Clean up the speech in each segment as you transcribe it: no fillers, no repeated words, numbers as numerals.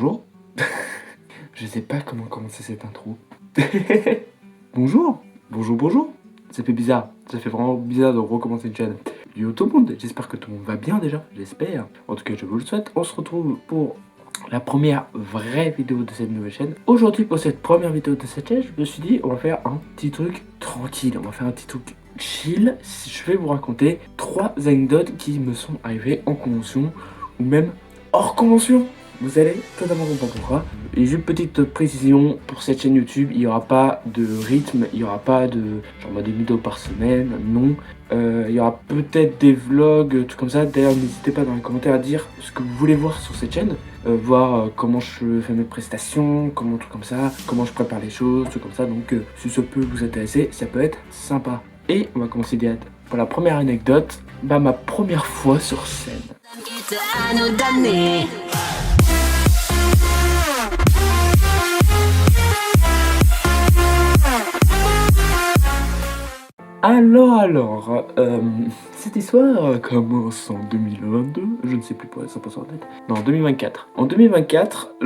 Bonjour. Je sais pas comment commencer cette intro. Bonjour. Bonjour. Ça fait bizarre. Ça fait vraiment bizarre de recommencer une chaîne. Yo tout le monde, j'espère que tout le monde va bien déjà. J'espère. En tout cas, je vous le souhaite. On se retrouve pour la première vraie vidéo de cette nouvelle chaîne. Aujourd'hui, pour cette première vidéo de cette chaîne, je me suis dit, on va faire un petit truc tranquille. On va faire un petit truc chill. Je vais vous raconter 3 anecdotes qui me sont arrivées en convention ou même hors convention. Vous allez totalement comprendre pourquoi. Et juste une petite précision, pour cette chaîne YouTube, il n'y aura pas de rythme, il n'y aura pas de genre des vidéos par semaine, non. Il y aura peut-être des vlogs, tout comme ça. D'ailleurs, n'hésitez pas dans les commentaires à dire ce que vous voulez voir sur cette chaîne. Voir comment je fais mes prestations, comment tout comme ça, comment je prépare les choses, tout comme ça. Donc si ça peut vous intéresser, ça peut être sympa. Et on va commencer direct pour la première anecdote, ma première fois sur scène. Alors, cette histoire commence en 2022, je ne sais plus pourquoi ça passe en tête. Non, en 2024. En 2024,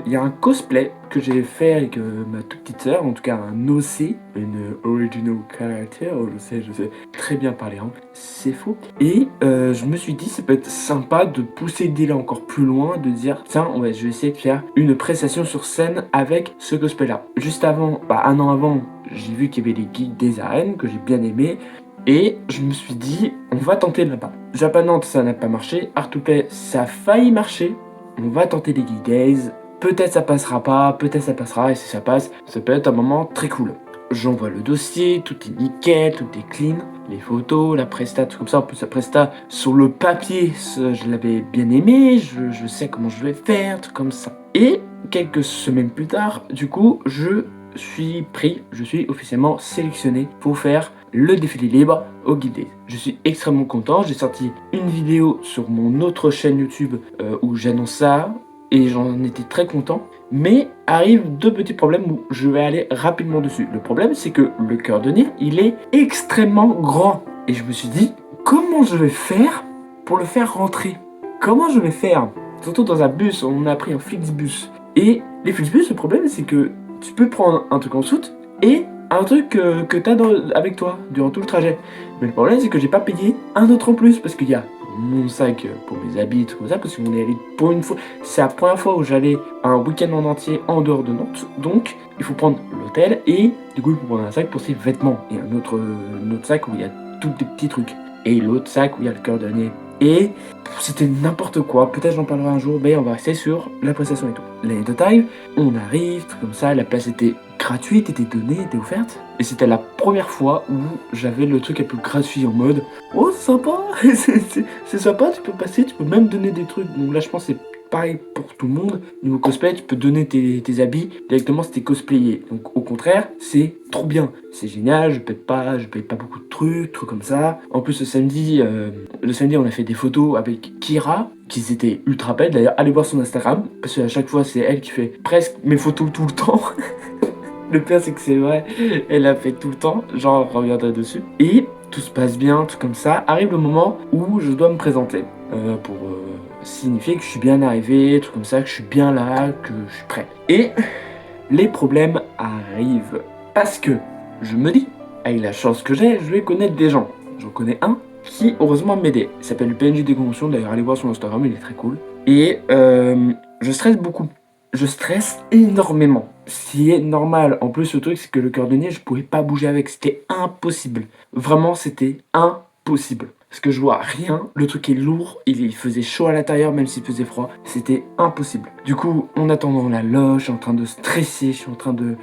il y a un cosplay que j'ai fait avec ma toute petite sœur, en tout cas un OC, une Original Character, je sais très bien parler anglais, c'est faux. Et je me suis dit, ça peut être sympa de pousser le délai encore plus loin, de dire, tiens, ouais, je vais essayer de faire une prestation sur scène avec ce cosplay-là. Juste avant, un an avant, j'ai vu qu'il y avait les geeks des arènes, que j'ai bien aimé, et je me suis dit, on va tenter là-bas. Japan Nantes, ça n'a pas marché, Art2Play, ça a failli marcher, on va tenter les Geek Days, peut-être ça passera pas, peut-être ça passera, et si ça passe, ça peut être un moment très cool. J'envoie le dossier, tout est nickel, tout est clean, les photos, la presta, tout comme ça. En plus, la presta, sur le papier, je l'avais bien aimé, je sais comment je vais faire, tout comme ça. Et quelques semaines plus tard, du coup, je suis officiellement sélectionné pour faire le défilé libre au Geek Days. Je suis extrêmement content, j'ai sorti une vidéo sur mon autre chaîne YouTube où j'annonce ça, et j'en étais très content. Mais arrivent 2 petits problèmes où je vais aller rapidement dessus. Le problème, c'est que le cordonnier, il est extrêmement grand. Et je me suis dit, comment je vais faire pour le faire rentrer? Comment je vais faire? Surtout dans un bus, on a pris un Flixbus. Et les Flixbus, le problème, c'est que tu peux prendre un truc en soute et un truc que tu as avec toi durant tout le trajet. Mais le problème, c'est que j'ai pas payé un autre en plus parce qu'il y a mon sac pour mes habits, tout comme ça, parce qu'on est allé pour une fois. C'est la première fois où j'allais un week-end en entier en dehors de Nantes. Donc, il faut prendre l'hôtel et du coup, il faut prendre un sac pour ses vêtements. Et un autre sac où il y a tous des petits trucs. Et l'autre sac où il y a le cordonnier. Et c'était n'importe quoi. Peut-être j'en parlerai un jour, mais on va rester sur la prestation et tout. L'année de time, on arrive, tout comme ça, la place était gratuite, était donnée, était offerte. Et c'était la première fois où j'avais le truc un peu gratuit en mode oh sympa, c'est sympa, tu peux passer, tu peux même donner des trucs. Donc là je pense que c'est pareil pour tout le monde. Niveau cosplay, tu peux donner tes habits directement si t'es cosplayé. Donc au contraire, c'est trop bien. C'est génial, je paye pas beaucoup de trucs comme ça. En plus le samedi, on a fait des photos avec Kira, qui étaient ultra belles. D'ailleurs, allez voir son Instagram, parce qu'à chaque fois c'est elle qui fait presque mes photos tout le temps. Le pire c'est que c'est vrai, elle a fait tout le temps, genre je reviendrai dessus. Et tout se passe bien, tout comme ça. Arrive le moment où je dois me présenter pour signifier que je suis bien arrivé, tout comme ça, que je suis bien là, que je suis prêt. Et les problèmes arrivent parce que je me dis, avec la chance que j'ai, je vais connaître des gens. J'en connais un qui heureusement m'aidait. Il s'appelle le PNJ des conventions, d'ailleurs allez voir son Instagram, il est très cool. Et je stresse beaucoup. Je stresse énormément. Ce qui est normal. En plus, le truc, c'est que le cordonnier, je pouvais pas bouger avec. C'était impossible. Vraiment, c'était impossible. Parce que je vois rien. Le truc est lourd. Il faisait chaud à l'intérieur, même s'il faisait froid. C'était impossible. Du coup, en attendant la loge, je suis en train de stresser. Je suis en train de...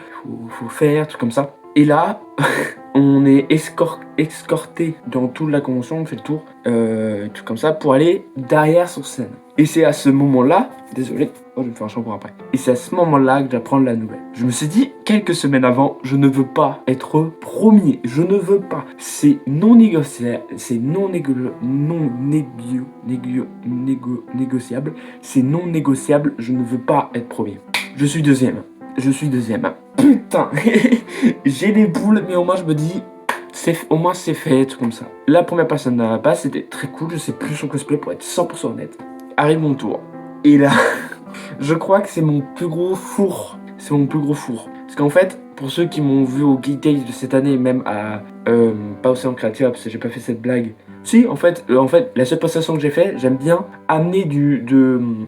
Faut faire, tout comme ça. Et là, on est escorté dans toute la convention, on fait le tour, tout comme ça, pour aller derrière sur scène. Et c'est à ce moment-là, désolé, je vais me faire un shampoing après. Et c'est à ce moment-là que j'apprends la nouvelle. Je me suis dit, quelques semaines avant, je ne veux pas être premier. Je ne veux pas. C'est non négociable. C'est négociable. C'est non négociable. Je ne veux pas être premier. Je suis deuxième. Putain, j'ai des boules, mais au moins je me dis, au moins c'est fait, tout comme ça. La première personne à la base, c'était très cool, je sais plus son cosplay pour être 100% honnête. Arrive mon tour. Et là, Je crois que c'est mon plus gros four. C'est mon plus gros four. Parce qu'en fait, pour ceux qui m'ont vu au Geek Days de cette année, même à... pas au Salon Créatif, parce que j'ai pas fait cette blague. Si, en fait, la seule prestation que j'ai fait, j'aime bien amener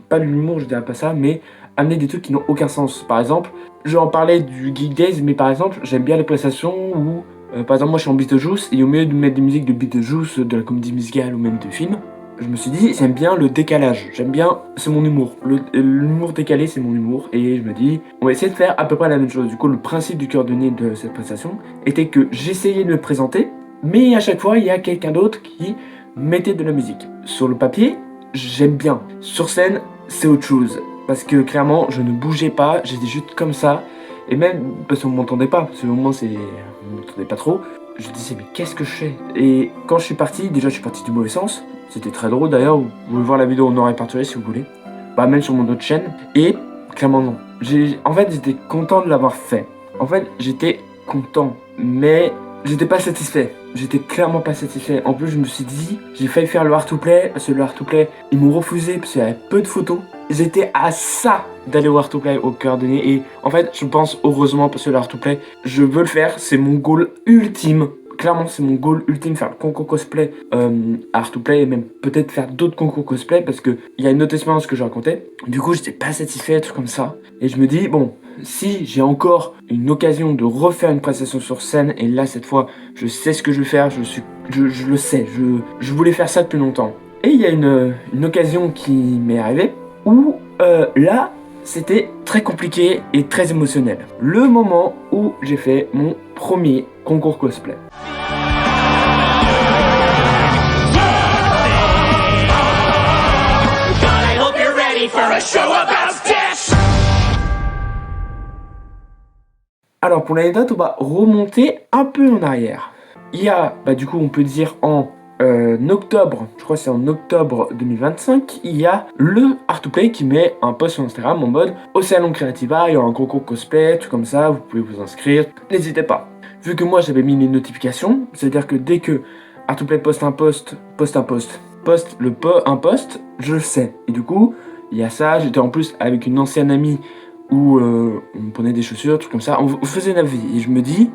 pas de l'humour, je dirais pas ça, mais amener des trucs qui n'ont aucun sens. Par exemple, je vais en parler du Geek Days, mais par exemple, j'aime bien les prestations où... par exemple, moi je suis en Beetlejuice, et au mieux de mettre des musiques de Beetlejuice, de la comédie musicale ou même de films, je me suis dit, j'aime bien le décalage, j'aime bien, c'est mon humour. L'humour décalé, c'est mon humour, et je me dis, on va essayer de faire à peu près la même chose. Du coup, le principe du cœur de nez de cette prestation était que j'essayais de me présenter, mais à chaque fois, il y a quelqu'un d'autre qui mettait de la musique. Sur le papier, j'aime bien. Sur scène, c'est autre chose. Parce que clairement, je ne bougeais pas, j'étais juste comme ça. Et même, parce qu'on m'entendait pas, parce que au moment, on m'entendait pas trop. Je disais, mais qu'est-ce que je fais? Et quand je suis parti, déjà, je suis parti du mauvais sens. C'était très drôle d'ailleurs, vous pouvez voir la vidéo en aurait partagé si vous voulez. Bah, même sur mon autre chaîne. Et, clairement, non. En fait, j'étais content de l'avoir fait. En fait, j'étais content, mais j'étais pas satisfait. J'étais clairement pas satisfait. En plus, je me suis dit, j'ai failli faire le hard to play, parce que le hard to play, ils m'ont refusé parce qu'il y avait peu de photos. J'étais à ça d'aller au hard to play au cœur de nez. Et en fait, je pense heureusement parce que le hard to play, je veux le faire. C'est mon goal ultime. Clairement, c'est mon goal ultime, faire le concours cosplay hard to play et même peut-être faire d'autres concours cosplay parce qu'il y a une autre expérience que je racontais. Du coup, j'étais pas satisfait, un truc comme ça. Et je me dis, bon, si j'ai encore une occasion de refaire une prestation sur scène, et là, cette fois, je sais ce que je vais faire, je le sais, je voulais faire ça depuis longtemps. Et il y a une occasion qui m'est arrivée où là, c'était très compliqué et très émotionnel. Le moment où j'ai fait mon premier concours cosplay. Alors pour l'anecdote, on va remonter un peu en arrière. Il y a, du coup, on peut dire en octobre, je crois que c'est en octobre 2025, il y a le Art to Play qui met un post sur Instagram en mode au Salon Créativa, il y aura un concours cosplay, tout comme ça, vous pouvez vous inscrire, n'hésitez pas. Vu que moi j'avais mis les notifications, c'est-à-dire que dès que Art to Play poste un post, je le sais. Et du coup, il y a ça, j'étais en plus avec une ancienne amie où on prenait des chaussures, tout comme ça, on faisait la vie. Et je me dis,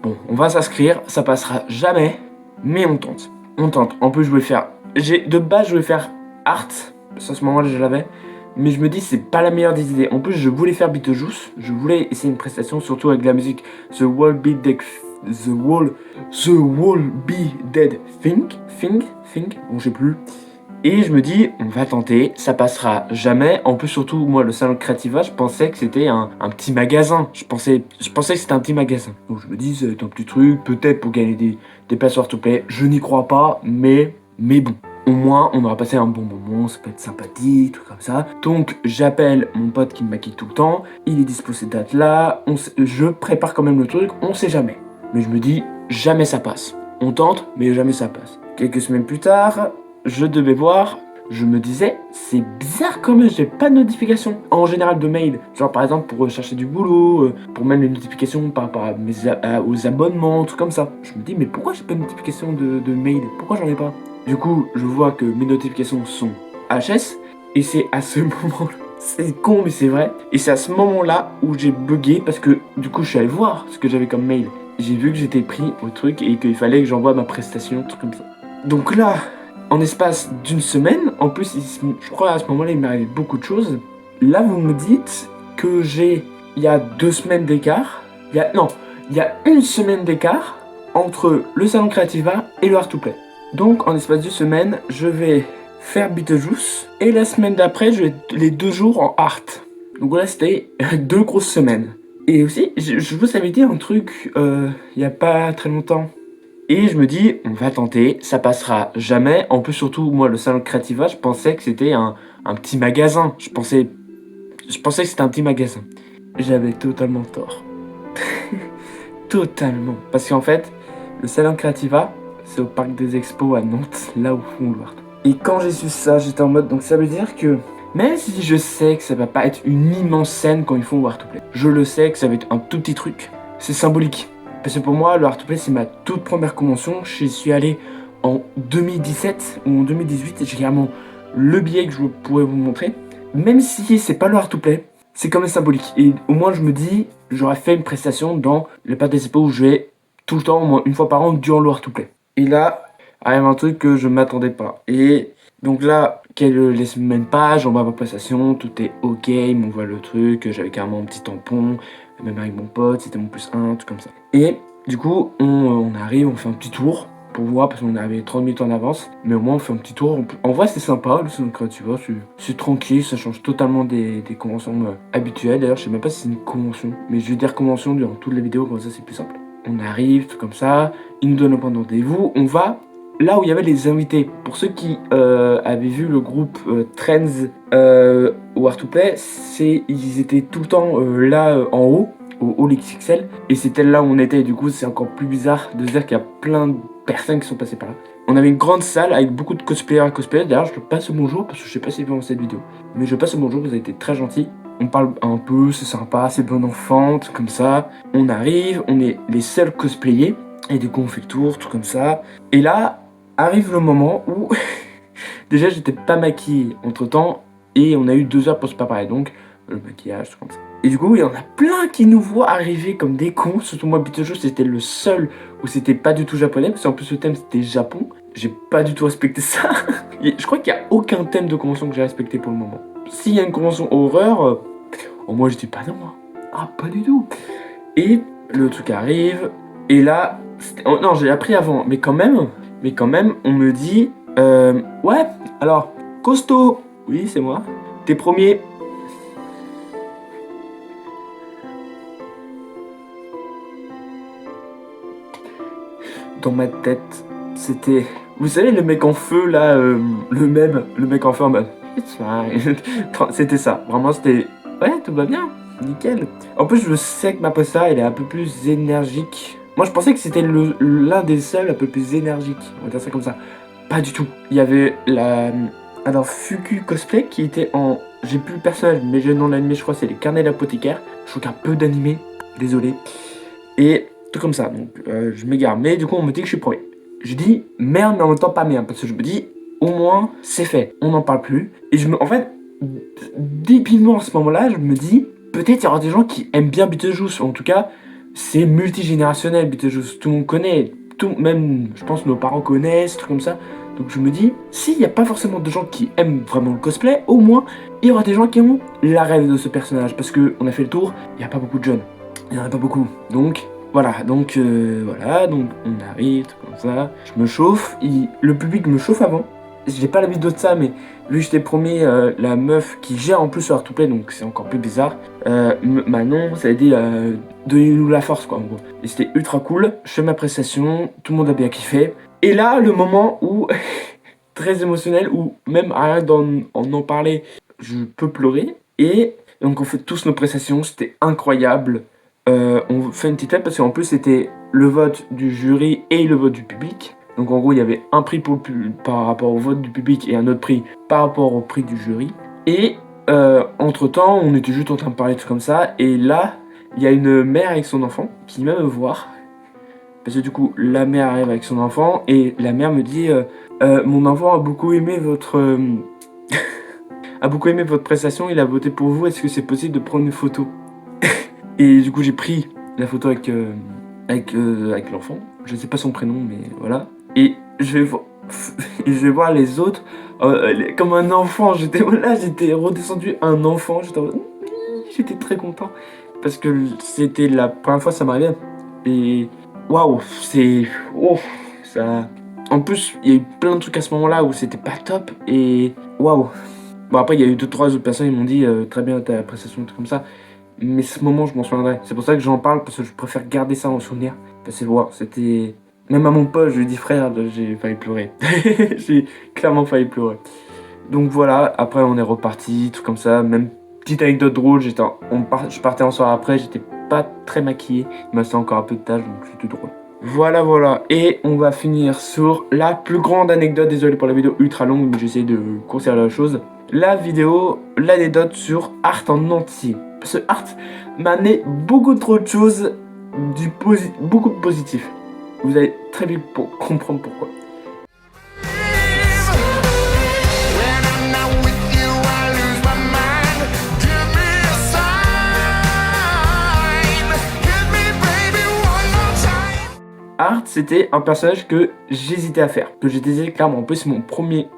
bon, on va s'inscrire, ça passera jamais, mais on tente. On tente. En plus, je voulais faire... De base, je voulais faire art. À ce moment-là, je l'avais. Mais je me dis, c'est pas la meilleure des idées. En plus, je voulais faire Beetlejuice. Je voulais essayer une prestation, surtout avec de la musique. The Wall Be Dead Think. Bon, je sais plus. Et je me dis, on va tenter, ça passera jamais. En plus, surtout, moi, le Salon Créativa, je pensais que c'était un petit magasin. Je pensais que c'était un petit magasin. Donc je me dis, c'est un petit truc, peut-être pour gagner des places hors to play. Je n'y crois pas, mais bon. Au moins, on aura passé un bon moment, ça peut être sympathique, tout comme ça. Donc, j'appelle mon pote qui me maquille tout le temps. Il est dispo cette date-là. Je prépare quand même le truc, on sait jamais. Mais je me dis, jamais ça passe. On tente, mais jamais ça passe. Quelques semaines plus tard, je devais voir, je me disais, c'est bizarre quand même, j'ai pas de notification. En général de mail, genre par exemple pour chercher du boulot, pour mettre les notifications par rapport aux abonnements, tout comme ça. Je me dis, mais pourquoi j'ai pas de notification de mail? Pourquoi j'en ai pas? Du coup, je vois que mes notifications sont HS, et c'est à ce moment-là, c'est con mais c'est vrai, et c'est à ce moment-là où j'ai bugué parce que du coup je suis allé voir ce que j'avais comme mail. J'ai vu que j'étais pris au truc et qu'il fallait que j'envoie ma prestation, tout comme ça. Donc là, en espace d'une semaine, en plus, je crois à ce moment-là, il m'est arrivé beaucoup de choses. Là, vous me dites que il y a 2 semaines d'écart. Il y a 1 semaine d'écart entre le Salon Créativa et le Art to Play. Donc, en espace d'une semaine, je vais faire Beetlejuice. Et la semaine d'après, je vais les 2 jours en art. Donc là, c'était 2 grosses semaines. Et aussi, je vous avais dit un truc il n'y a pas très longtemps. Et je me dis, on va tenter, ça passera jamais. En plus, surtout, moi, le Salon Créativa, je pensais que c'était un petit magasin. Je pensais que c'était un petit magasin. J'avais totalement tort. Totalement. Parce qu'en fait, le Salon Créativa, c'est au Parc des Expos à Nantes, là où font le Art. Et quand j'ai su ça, j'étais en mode, donc ça veut dire que, même si je sais que ça va pas être une immense scène quand ils font Art to Play, je le sais que ça va être un tout petit truc. C'est symbolique. Parce que pour moi, le Art to Play, c'est ma toute première convention. J'y suis allé en 2017 ou en 2018. J'ai carrément le billet que je pourrais vous montrer. même si c'est pas le hard to play, c'est quand même symbolique. Et au moins je me dis, j'aurais fait une prestation dans le participo où je vais tout le temps, au moins une fois par an, durant le hard to play. Et là, arrive un truc que je m'attendais pas. Et donc là, les semaines passent, j'envoie ma prestation, tout est ok, il m'envoie le truc, j'avais carrément un petit tampon, même avec mon pote, c'était mon +1, tout comme ça. Et du coup, on arrive, on fait un petit tour pour voir, parce qu'on est arrivé 30 minutes en avance, mais au moins on fait un petit tour. En vrai, c'est sympa, le Soundcloud, tu vois, c'est tranquille, ça change totalement des conventions habituelles. D'ailleurs, je sais même pas si c'est une convention, mais je vais dire convention durant toute la vidéo, comme ça c'est plus simple. On arrive, tout comme ça, ils nous donnent un point de rendez-vous, on va là où il y avait les invités. Pour ceux qui avaient vu le groupe Trends ou Art to Play, ils étaient tout le temps là en haut, au Hall XXL, et c'était là où on était. Du coup, c'est encore plus bizarre de se dire qu'il y a plein de personnes qui sont passées par là. On avait une grande salle avec beaucoup de cosplayers et cosplayers. D'ailleurs, je passe le bonjour parce que je sais pas si vous avez vu cette vidéo, mais je passe le bonjour, vous avez été très gentils. On parle un peu, c'est sympa, c'est bon enfant, tout comme ça. On arrive, on est les seuls cosplayers, et du coup, on fait le tour, tout comme ça. Et là, arrive le moment où déjà j'étais pas maquillée entre temps et on a eu 2 heures pour se préparer, donc le maquillage, tout comme ça. Et du coup, il y en a plein qui nous voient arriver comme des cons, surtout moi, Beetlejuice, c'était le seul où c'était pas du tout japonais, parce qu'en plus le thème c'était Japon. J'ai pas du tout respecté ça. Je crois qu'il y a aucun thème de convention que j'ai respecté pour le moment. S'il y a une convention horreur, moi je dis pas non, moi. Ah, pas du tout. Et le truc arrive, et là, non, j'ai appris avant, mais quand même, on me dit, ouais, alors, costaud, oui, c'est moi, t'es premier. Dans ma tête, c'était, vous savez, le mec en feu, là, le mec en feu en mode, it's fine. C'était ça, vraiment, c'était, ouais, tout va bien, nickel. En plus, je sais que ma posta, elle est un peu plus énergique. Moi, je pensais que c'était l'un des seuls un peu plus énergiques, on va dire ça comme ça. Pas du tout. Il y avait alors Fuku Cosplay qui était en... J'ai plus le personnage, mais j'ai le nom de l'animé, je crois que c'est les carnets d'apothicaire. Je trouve qu'il y a peu d'animé, désolé. Et tout comme ça, donc je m'égare. Mais du coup, on me dit que je suis premier. Je dis merde, mais en même temps pas merde, parce que je me dis, au moins, c'est fait. On n'en parle plus. Et en fait, débilement à ce moment-là, je me dis, peut-être il y aura des gens qui aiment bien Beetlejuice. En tout cas, c'est multigénérationnel, Beetlejuice. Tout le monde connaît. Même, je pense, nos parents connaissent, trucs comme ça. Donc je me dis, s'il n'y a pas forcément de gens qui aiment vraiment le cosplay, au moins, il y aura des gens qui aiment la rêve de ce personnage. Parce qu'on a fait le tour, il n'y a pas beaucoup de jeunes. Il n'y en a pas beaucoup. Donc, voilà. Donc, on arrive, tout comme ça. Je me chauffe. Le public me chauffe avant. J'ai pas l'habitude de ça, mais vu que j'étais promis, la meuf qui gère en plus sur Art2Play, donc c'est encore plus bizarre. Manon, ça a dit donnez-nous la force, quoi, en gros. Et c'était ultra cool. Je fais ma prestation, tout le monde a bien kiffé. Et là, le moment où, très émotionnel, où même rien en parler, je peux pleurer. Et donc on fait tous nos prestations, c'était incroyable. On fait une petite tête parce qu'en plus c'était le vote du jury et le vote du public. Donc en gros il y avait un prix par rapport au vote du public et un autre prix par rapport au prix du jury. Et entre temps on était juste en train de parler de tout comme ça. Et là il y a une mère avec son enfant qui vient me voir. Parce que du coup la mère arrive avec son enfant et la mère me dit mon enfant a beaucoup aimé votre prestation, il a voté pour vous, est-ce que c'est possible de prendre une photo? Et du coup j'ai pris la photo avec l'enfant, je sais pas son prénom mais voilà. Et je vais voir les autres comme un enfant, j'étais redescendu un enfant, j'étais très content. Parce que c'était la première fois que ça m'arrivait. Et waouh, ça... En plus, il y a eu plein de trucs à ce moment-là où c'était pas top et waouh. Bon après il y a eu 2-3 autres personnes qui m'ont dit très bien ta prestation, tout comme ça. Mais ce moment, je m'en souviendrai. C'est pour ça que j'en parle, parce que je préfère garder ça en souvenir. Parce que wow, c'était... Même à mon pote, je lui ai dit frère, j'ai failli pleurer. J'ai clairement failli pleurer. Donc voilà, après on est reparti, tout comme ça. Même petite anecdote drôle, je partais en soirée après, j'étais pas très maquillé. Il me restait encore un peu de tâche, donc c'était drôle. Voilà. Et on va finir sur la plus grande anecdote. Désolé pour la vidéo ultra longue, mais j'essaie de conserver la chose. L'anecdote sur Art en entier. Parce que Art m'a amené beaucoup trop de choses, beaucoup de positifs. Vous allez très vite comprendre pourquoi. c'était un personnage que j'hésitais à faire, que j'hésitais clairement. En plus,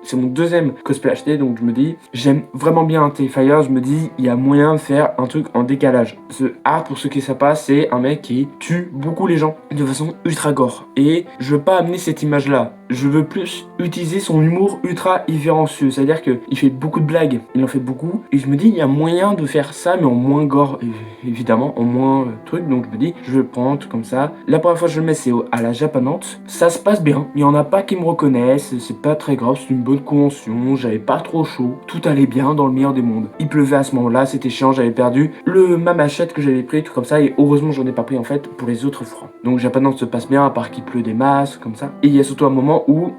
c'est mon deuxième cosplay acheté, donc je me dis, j'aime vraiment bien Terrifier, je me dis, il y a moyen de faire un truc en décalage. Ce Art, pour ceux qui savent pas, c'est un mec qui tue beaucoup les gens de façon ultra gore. Et je veux pas amener cette image-là. Je veux plus utiliser son humour ultra irrévérencieux, c'est-à-dire qu'il fait beaucoup de blagues, il en fait beaucoup, et je me dis, il y a moyen de faire ça, mais en moins gore, évidemment, en moins truc, donc je me dis, je vais le prendre comme ça. La première fois que je le mets, c'est à la japanante, ça se passe bien, il y en a pas qui me reconnaissent, c'est pas très grave, c'est une bonne convention, j'avais pas trop chaud, tout allait bien dans le meilleur des mondes. Il pleuvait à ce moment-là, c'était chiant, j'avais perdu ma machette que j'avais pris, tout comme ça, et heureusement j'en ai pas pris en fait pour les autres fois. Donc japanante se passe bien, à part qu'il pleut des masses, comme ça, et il y a surtout un moment où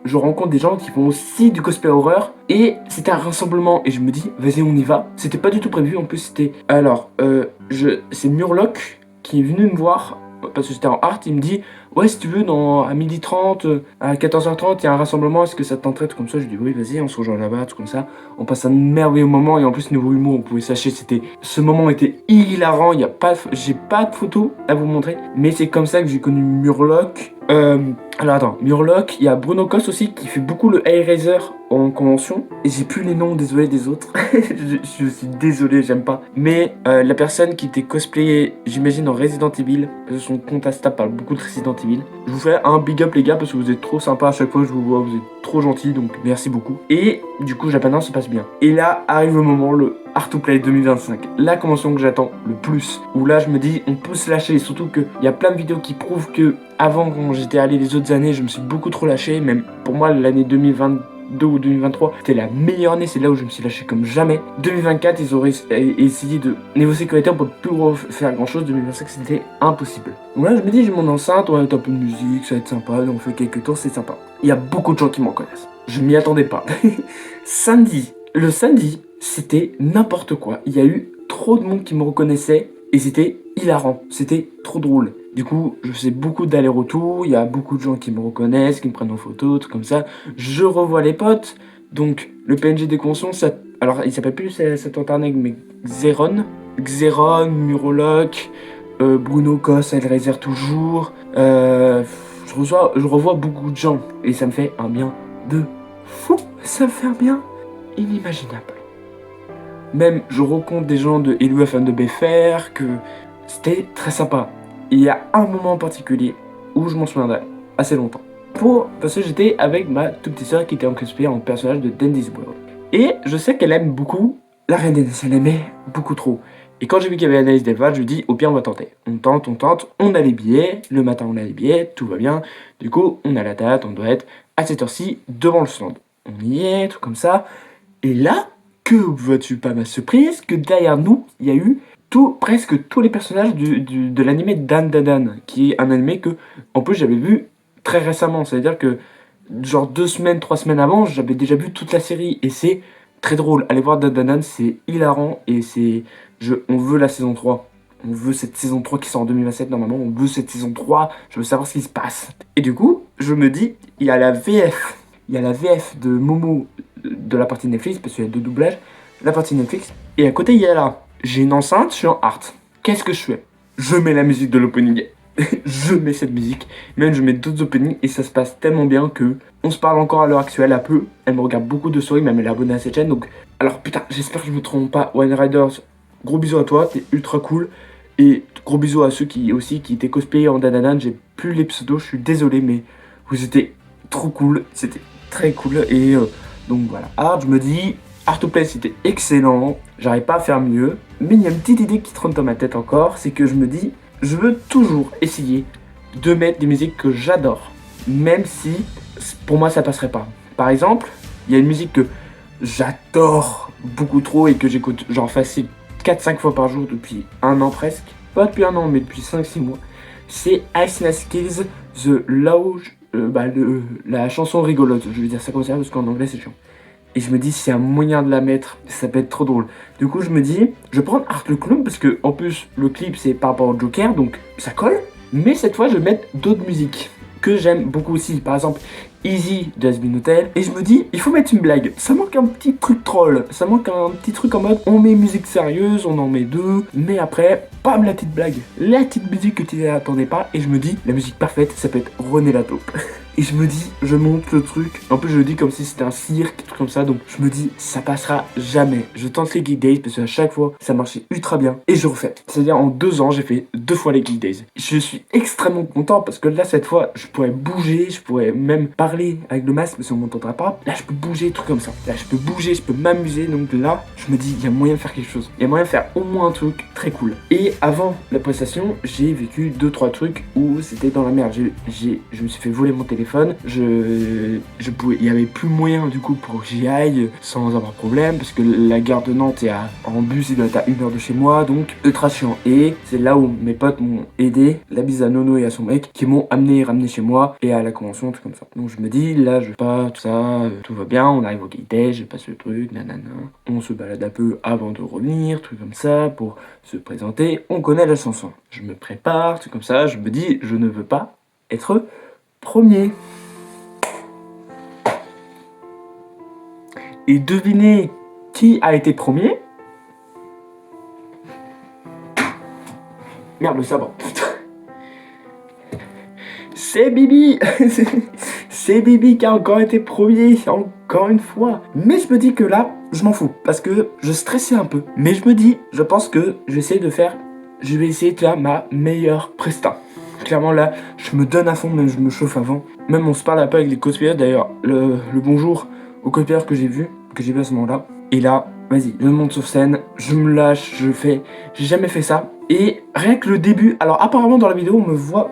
je rencontre des gens qui font aussi du cosplay horreur et c'était un rassemblement et je me dis vas-y on y va. C'était pas du tout prévu, en plus c'était... Alors, c'est Murloc qui est venu me voir parce que c'était en art, il me dit ouais si tu veux à 12h30, à 14h30 il y a un rassemblement, est-ce que ça te tenterait, tout comme ça. Je dis oui vas-y on se rejoint là-bas, tout comme ça. On passe un merveilleux moment et en plus niveau humour on pouvait sachez ce moment était hilarant, j'ai pas de photos à vous montrer mais c'est comme ça que j'ai connu Murloc. Alors attends, Murloc, il y a Bruno Cos aussi qui fait beaucoup le Hellraiser en convention. Et j'ai plus les noms, désolé des autres. je suis désolé, j'aime pas. Mais la personne qui était cosplayée, j'imagine en Resident Evil, parce que son compte Insta parle beaucoup de Resident Evil. Je vous fais un big up les gars parce que vous êtes trop sympas à chaque fois que je vous vois, vous êtes trop gentils, donc merci beaucoup. Et du coup, Japanin se passe bien. Et là arrive le moment, le Art to Play 2025, la convention que j'attends le plus, où là je me dis on peut se lâcher, surtout qu'il y a plein de vidéos qui prouvent que avant quand j'étais allé les autres années je me suis beaucoup trop lâché, même pour moi l'année 2022 ou 2023 c'était la meilleure année, c'est là où je me suis lâché comme jamais. 2024 ils auraient essayé de niveau sécurité, on peut plus faire grand chose, 2025 c'était impossible. Donc là je me dis j'ai mon enceinte, on va mettre un peu de musique, ça va être sympa, on fait quelques tours, c'est sympa. Il y a beaucoup de gens qui m'en connaissent, je m'y attendais pas. Le samedi c'était n'importe quoi, il y a eu trop de monde qui me reconnaissait et c'était hilarant, c'était trop drôle. Du coup, je fais beaucoup d'allers-retours, il y a beaucoup de gens qui me reconnaissent, qui me prennent en photo, tout comme ça. Je revois les potes, donc le PNG des conventions, alors il s'appelle plus Saint-Antarneg, mais Xeron, Murloc, Bruno Cos, Hellraiser toujours. Je revois beaucoup de gens et ça me fait un bien de fou, ça me fait un bien inimaginable. Même je rencontre des gens de Hello FM de BFR, que c'était très sympa. Il y a un moment en particulier où je m'en souviendrai assez longtemps. Parce que j'étais avec ma toute petite soeur qui était en cosplay en personnage de Dandy's World. Et je sais qu'elle aime beaucoup la Reine des Neiges, elle aimait beaucoup trop. Et quand j'ai vu qu'il y avait Anaïs Delval, je lui dis au pire on va tenter. On tente, on a les billets, le matin on a les billets, tout va bien. Du coup on a la date, on doit être à cette heure-ci devant le stand. On y est, tout comme ça. Et là, que vois-tu pas ma surprise, que derrière nous, il y a eu presque tous les personnages de l'animé Dan Dan Dan, qui est un animé que, en plus, j'avais vu très récemment. C'est-à-dire que, genre 2 semaines, 3 semaines avant, j'avais déjà vu toute la série. Et c'est très drôle. Allez voir Dan Dan Dan, c'est hilarant. Et on veut la saison 3. On veut cette saison 3 qui sort en 2027 normalement. On veut cette saison 3. Je veux savoir ce qui se passe. Et du coup, je me dis, il y a la VF. Il y a la VF de Momo de la partie Netflix, parce qu'il y a 2 doublages. La partie Netflix. Et à côté, il y a là. J'ai une enceinte, je suis en art. Qu'est-ce que je fais? Je mets la musique de l'opening. Je mets cette musique. Même je mets d'autres openings et ça se passe tellement bien que on se parle encore à l'heure actuelle un peu. Elle me regarde beaucoup de stories, même elle est abonnée à cette chaîne. Donc, alors putain, j'espère que je me trompe pas. One Riders, gros bisous à toi, t'es ultra cool. Et gros bisous à ceux qui étaient cosplayés en Dananan. J'ai plus les pseudos, je suis désolé, mais vous étiez trop cool. C'était très cool. Et donc voilà. Art, je me dis, Art to Play c'était excellent. J'arrive pas à faire mieux. Mais il y a une petite idée qui trône dans ma tête encore. C'est que je me dis, je veux toujours essayer de mettre des musiques que j'adore. Même si pour moi ça passerait pas. Par exemple, il y a une musique que j'adore beaucoup trop et que j'écoute genre facile 4-5 fois par jour depuis 1 an presque. Pas depuis 1 an mais depuis 5-6 mois. C'est Ice Ice Kills The Lounge, la chanson rigolote. Je vais dire ça comme ça parce qu'en anglais c'est chiant. Et je me dis, s'il y a un moyen de la mettre, ça peut être trop drôle. Du coup, je me dis, je vais prendre Art le Clown, parce que en plus, le clip, c'est par rapport au Joker, donc ça colle. Mais cette fois, je vais mettre d'autres musiques que j'aime beaucoup aussi. Par exemple, Easy de Has-Been Hotel. Et je me dis, il faut mettre une blague. Ça manque un petit truc troll. Ça manque un petit truc en mode, on met musique sérieuse, on en met deux. Mais après, bam, la petite blague. La petite musique que tu n'attendais pas. Et je me dis, la musique parfaite, ça peut être René Lataupe. Et je me dis, je monte le truc. En plus, je le dis comme si c'était un cirque, un truc comme ça. Donc, je me dis, ça passera jamais. Je tente les Geek Days parce qu'à chaque fois, ça marchait ultra bien. Et je refais. C'est-à-dire, en 2 ans, j'ai fait 2 fois les Geek Days. Je suis extrêmement content parce que là, cette fois, je pourrais bouger. Je pourrais même parler avec le masque parce qu'on m'entendra pas. Là, je peux bouger, trucs comme ça. Là, je peux bouger, je peux m'amuser. Donc là, je me dis, il y a moyen de faire quelque chose. Il y a moyen de faire au moins un truc très cool. Et avant la prestation, j'ai vécu 2-3 trucs où c'était dans la merde. Je me suis fait voler mon téléphone. Il y avait plus moyen du coup pour que j'y aille sans avoir problème parce que la gare de Nantes est en bus, il doit être à 1 heure de chez moi, donc ultra chiant. Et c'est là où mes potes m'ont aidé, la bise à Nono et à son mec, qui m'ont ramené chez moi et à la convention, tout comme ça. Donc je me dis, là je vais pas, tout ça, tout va bien, on arrive au Geek Day, je passe le truc, nanana. On se balade un peu avant de revenir, truc comme ça, pour se présenter. On connaît la chanson. Je me prépare, truc comme ça, je me dis, je ne veux pas être premier. Et devinez qui a été premier? Merde, le sabre. C'est Bibi. C'est Bibi qui a encore été premier, encore une fois. Mais je me dis que là, je m'en fous, parce que je stressais un peu. Mais je me dis, je pense que je vais essayer de faire ma meilleure presta. Clairement là, je me donne à fond, même je me chauffe avant. Même on se parle un peu avec les cosplayers, d'ailleurs, le bonjour aux cosplayers que j'ai vu à ce moment-là. Et là, vas-y, je monte sur scène, je me lâche, j'ai jamais fait ça. Et rien que le début, alors apparemment dans la vidéo on me voit...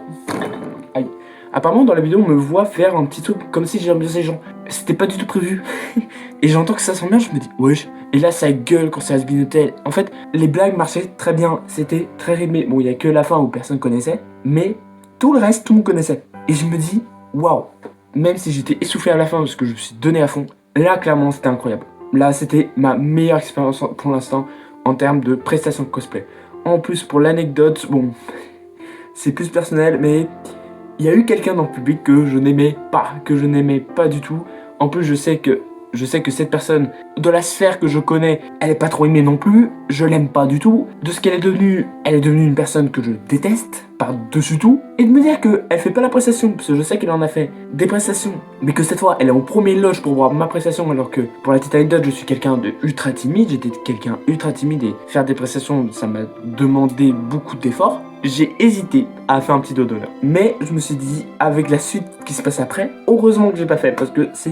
Aïe. Apparemment dans la vidéo on me voit faire un petit truc comme si j'ambiançais les gens. C'était pas du tout prévu. Et j'entends que ça sent bien, je me dis, wesh. Et là ça gueule quand c'est Has-Been Hotel. En fait, les blagues marchaient très bien, c'était très rythmé. Bon, il y a que la fin où personne connaissait, mais tout le reste, tout le monde connaissait. Et je me dis, waouh. Même si j'étais essoufflé à la fin parce que je me suis donné à fond, là clairement c'était incroyable. Là c'était ma meilleure expérience pour l'instant en termes de prestation de cosplay. En plus pour l'anecdote, bon, c'est plus personnel, mais il y a eu quelqu'un dans le public que je n'aimais pas du tout. En plus je sais que cette personne, de la sphère que je connais, elle est pas trop aimée non plus, je l'aime pas du tout. De ce qu'elle est devenue, une personne que je déteste, par-dessus tout. Et de me dire qu'elle fait pas la prestation, parce que je sais qu'elle en a fait des prestations, mais que cette fois, elle est en premier loge pour voir ma prestation, alors que, pour la petite anecdote, je suis quelqu'un de ultra timide, j'étais quelqu'un ultra timide, et faire des prestations, ça m'a demandé beaucoup d'efforts. J'ai hésité à faire un petit dodo là. Mais je me suis dit, avec la suite qui se passe après, heureusement que j'ai pas fait. Parce que c'est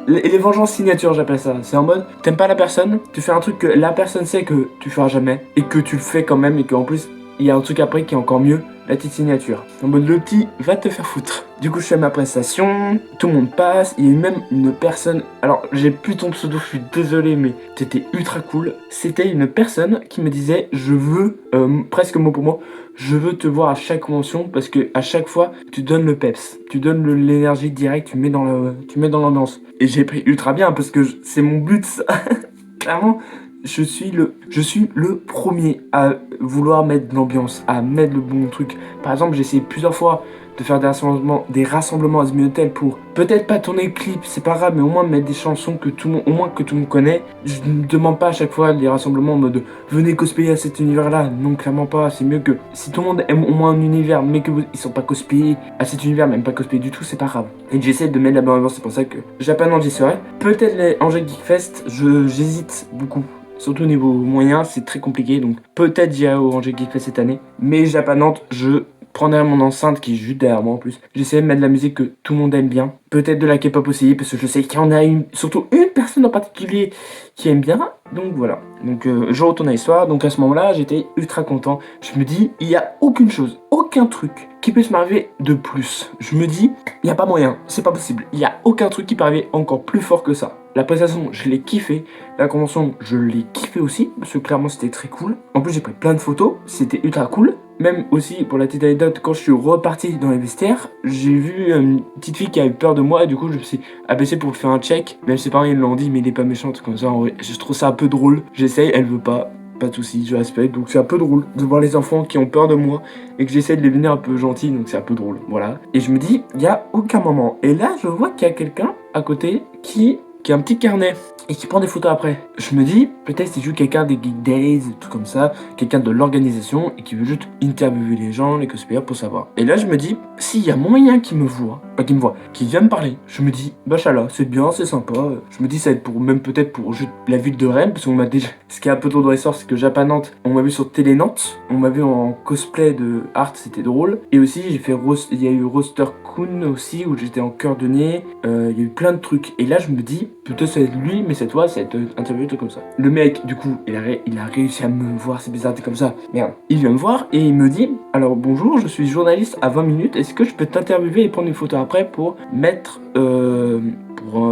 les vengeances signature, j'appelle ça. C'est en mode, t'aimes pas la personne, tu fais un truc que la personne sait que tu feras jamais. Et que tu le fais quand même. Et qu'en plus, il y a un truc après qui est encore mieux. La petite signature. En mode, le petit va te faire foutre. Du coup, je fais ma prestation. Tout le monde passe. Il y a eu même une personne. Alors, j'ai plus ton pseudo, je suis désolé, mais t'étais ultra cool. C'était une personne qui me disait, je veux, presque mot pour mot, je veux te voir à chaque convention parce que à chaque fois tu donnes le peps, tu donnes l'énergie directe, tu mets dans l'ambiance. Et j'ai pris ultra bien parce que c'est mon but ça. Clairement, je suis le premier à vouloir mettre de l'ambiance, à mettre le bon truc. Par exemple, j'ai essayé plusieurs fois de faire des rassemblements à Has-Been Hotel pour peut-être pas tourner le clip, c'est pas grave, mais au moins mettre des chansons que tout le monde connaît. Je ne demande pas à chaque fois des rassemblements en mode venez cosplayer à cet univers-là. Non, clairement pas. C'est mieux que si tout le monde aime au moins un univers, mais ils sont pas cosplayés à cet univers, même pas cosplayés du tout, c'est pas grave. Et j'essaie de mettre la bonne ambiance, c'est pour ça que Japan j'y serai. Peut-être les Angers Geek Fest, j'hésite beaucoup. Surtout au niveau moyen, c'est très compliqué, donc peut-être j'irai au Angers Geek Fest cette année. Mais Japan Nantes, je prendrai mon enceinte qui est juste derrière moi en plus. J'essaie de mettre de la musique que tout le monde aime bien. Peut-être de la K-pop aussi, parce que je sais qu'il y en a surtout une personne en particulier qui aime bien. Donc voilà. Donc je retourne à l'histoire. Donc à ce moment-là, j'étais ultra content. Je me dis, il n'y a aucune chose, aucun truc qui puisse m'arriver de plus. Je me dis, il n'y a pas moyen, c'est pas possible. Il n'y a aucun truc qui peut arriver encore plus fort que ça. La prestation, je l'ai kiffé. La convention, je l'ai kiffé aussi, parce que clairement, c'était très cool. En plus, j'ai pris plein de photos, c'était ultra cool. Même aussi, pour la petite anecdote, quand je suis reparti dans les vestiaires, j'ai vu une petite fille qui avait peur de moi, et du coup, je me suis abaissé pour faire un check. Même ses parents, ils l'ont dit, mais il est pas méchant, comme ça, en vrai. Je trouve ça un peu drôle. J'essaye, elle veut pas. pas de soucis, je respecte. Donc c'est un peu drôle de voir les enfants qui ont peur de moi et que j'essaie de les venir un peu gentils, donc c'est un peu drôle, voilà. Et je me dis, il y a aucun moment. Et là, je vois qu'il y a quelqu'un à côté qui a un petit carnet et qui prend des photos après. Je me dis, peut-être c'est juste quelqu'un des Geek Days, tout comme ça, quelqu'un de l'organisation et qui veut juste interviewer les gens, les cosplayers pour savoir. Et là, je me dis, s'il y a moyen qu'il me voit, pas qu'il me voit, qu'il vient me parler, je me dis, machallah, c'est bien, c'est sympa. Je me dis, ça va être pour, même peut-être pour juste la ville de Rennes, parce qu'on m'a déjà. Ce qui est un peu drôle dans l'histoire, c'est que Japan Nantes, on m'a vu sur Télé Nantes, on m'a vu en cosplay de Art, c'était drôle. Et aussi, j'ai fait il y a eu Roster Kun aussi, où j'étais en cœur de nez. Il y a eu plein de trucs. Et là, je me dis, peut-être ça va être lui, mais cette fois, ça va être interviewé, tout comme ça. Le mec, du coup, il a réussi à me voir, c'est bizarre, t'es comme ça. Merde. Il vient me voir et il me dit, alors bonjour, je suis journaliste à 20 minutes, est-ce que je peux t'interviewer et prendre une photo après pour mettre, pour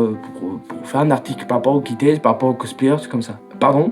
faire un article par rapport au Kitties, par rapport aux cosplayers, c'est comme ça. Pardon.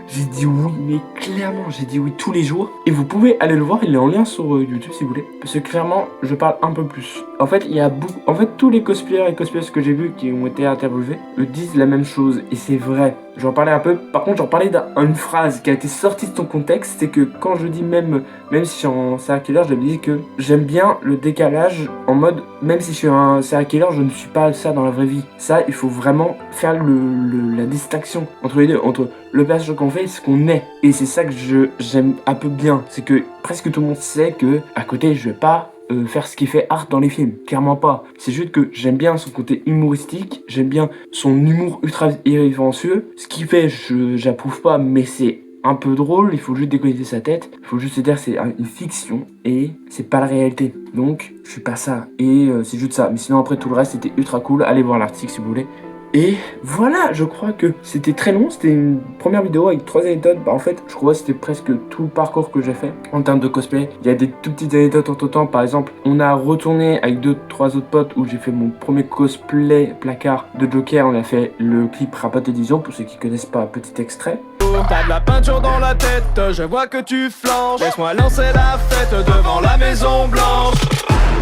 J'ai dit oui, mais clairement, j'ai dit oui tous les jours. Et vous pouvez aller le voir, il est en lien sur YouTube si vous voulez. Parce que clairement, je parle un peu plus. En fait, il y a beaucoup. En fait, tous les cosplayers et cosplayers que j'ai vus qui ont été interviewés disent la même chose. Et c'est vrai. J'en parlais un peu. Par contre, j'en parlais d'une phrase qui a été sortie de son contexte. C'est que quand je dis même si je suis en serial killer, je dis que j'aime bien le décalage en mode, même si je suis un serial killer, je ne suis pas ça dans la vraie vie. Ça, il faut vraiment faire la distinction entre les deux, entre le personnage qu'on fait et ce qu'on est. Et c'est ça que j'aime un peu bien. C'est que presque tout le monde sait que à côté, je vais pas faire ce qui fait Art dans les films. Clairement pas. C'est juste que j'aime bien son côté humoristique, j'aime bien son humour ultra irrévérencieux. Ce qui fait, j'approuve pas, mais c'est un peu drôle, il faut juste déconnecter sa tête, il faut juste se dire que c'est une fiction et c'est pas la réalité. Donc, je suis pas ça. Et c'est juste ça. Mais sinon, après, tout le reste, c'était ultra cool. Allez voir l'article si vous voulez. Et voilà, je crois que c'était très long, c'était une première vidéo avec 3 anecdotes. Bah en fait, je crois que c'était presque tout le parcours que j'ai fait en termes de cosplay. Il y a des tout petites anecdotes entre temps, par exemple, on a retourné avec 2-3 autres potes où j'ai fait mon premier cosplay placard de Joker. On a fait le clip Rapat Edition, pour ceux qui connaissent pas, petit extrait. T'as de la peinture dans la tête, je vois que tu flanches. Laisse-moi lancer la fête devant la Maison Blanche.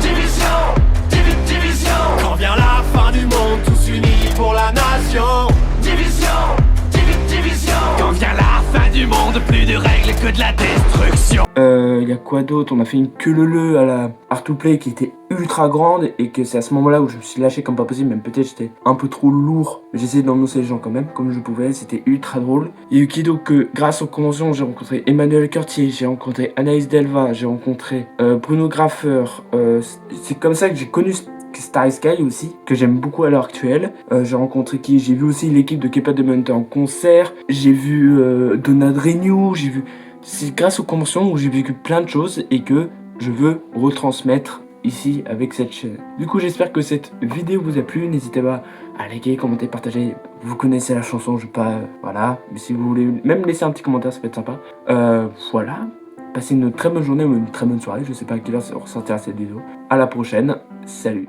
Division, division. Quand vient la fin du monde, tous unis pour la nation. Division, division. Quand vient la fin du monde, plus de règles que de la destruction. Il y a quoi d'autre? On a fait une queue leu à la Art to Play qui était ultra grande et que c'est à ce moment-là où je me suis lâché comme pas possible, même peut-être j'étais un peu trop lourd. J'ai essayé d'annoncer les gens quand même, comme je pouvais, c'était ultra drôle. Il y a eu qui d'autre que grâce aux conventions, j'ai rencontré Emmanuel Curtier, j'ai rencontré Anaïs Delva, j'ai rencontré Bruno Graffeur. C'est comme ça que j'ai connu Starry Sky aussi, que j'aime beaucoup à l'heure actuelle. J'ai rencontré qui? J'ai vu aussi l'équipe de Kepa de Munter en concert, j'ai vu Donald Renew, j'ai vu... C'est grâce aux conventions où j'ai vécu plein de choses et que je veux retransmettre ici avec cette chaîne. Du coup, j'espère que cette vidéo vous a plu. N'hésitez pas à liker, commenter, partager. Vous connaissez la chanson, je vais pas... Voilà. Mais si vous voulez même laisser un petit commentaire, ça peut être sympa. Voilà. Passez une très bonne journée ou une très bonne soirée. Je sais pas à quelle heure sortira cette vidéo. À la prochaine. Salut.